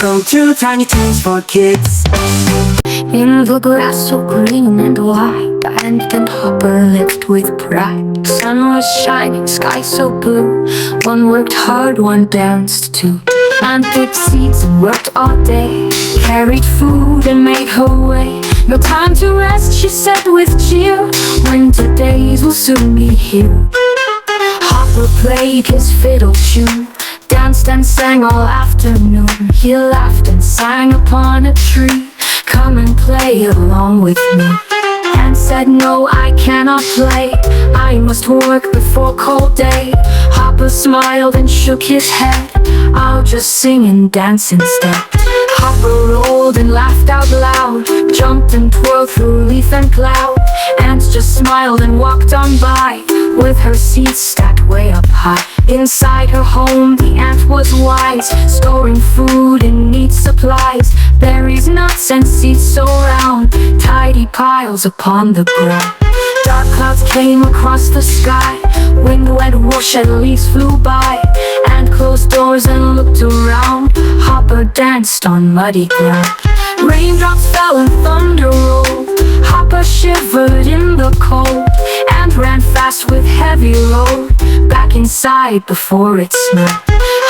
Welcome to Tiny Tunes for Kids. In the grass so green and wide, Ant and Hopper lived with pride. Sun was shining, sky so blue. One worked hard, one danced too. Ant picked seeds and worked all day, carried food and made her way. No time to rest, she said with cheer. Winter days will soon be here. Hopper played his fiddle tune, danced and sang all afternoon. He laughed and sang upon a tree. Come and play along with me. And said, no, I cannot play. I must work before cold day. Hopper smiled and shook his head. I'll just sing and dance instead. Hopper rolled and laughed out loud, jumped and twirled through leaf and cloud. Ant just smiled and walked on by, with her seeds stacked way up high. Inside her home the ant was wise, storing food in neat supplies. Berries, nuts and seeds so round, tidy piles upon the ground. Dark clouds came across the sky, wind went whoosh and leaves flew by. Ant closed doors and looked around, Hopper danced on muddy ground. Raindrops fell and thunder rolled, Hopper shivered in the cold. Ant ran fast with heavy load, back inside before it snowed.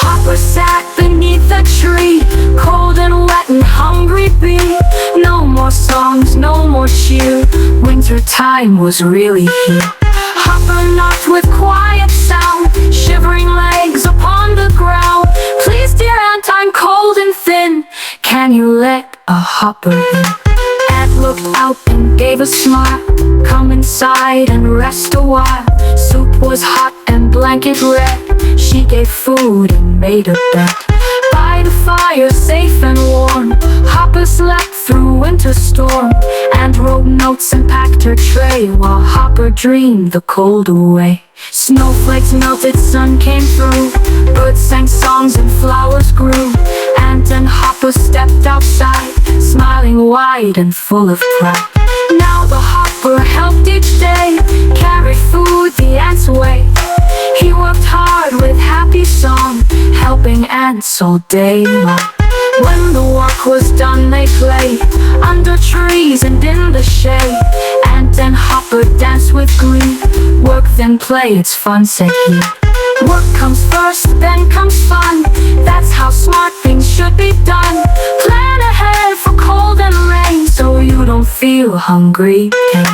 Hopper sat beneath a tree, cold and wet and hungry bee. No more songs, no more cheer, winter time was really here. Hopper knocked with quiet sound, shivering legs upon the ground. Please dear Ant, I'm cold and thin, can you let a hopper in? Ant looked out and gave a smile, come inside and rest a while. Soup was hot and blanket red, she gave food and made a bed. By the fire safe and warm, Hopper slept through winter storm. Ant wrote notes and packed her tray, while Hopper dreamed the cold away. Snowflakes melted, sun came through, birds sang songs and flowers grew. Ant and Hopper stepped outside, smiling wide and full of pride. Now the Hopper helped each day, carried food the ant's way. He worked hard with happy song, helping ants all day long. When the work was done they played, under trees and in the shade. Ant and Hopper danced with glee, work then play, it's fun, said he. Work comes first, then comes fun, that's how smart things should be done. Plan ahead for cold and rain, so you don't feel hungry pain.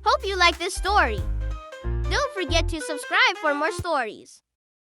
Hope you like this story. Don't forget to subscribe for more stories.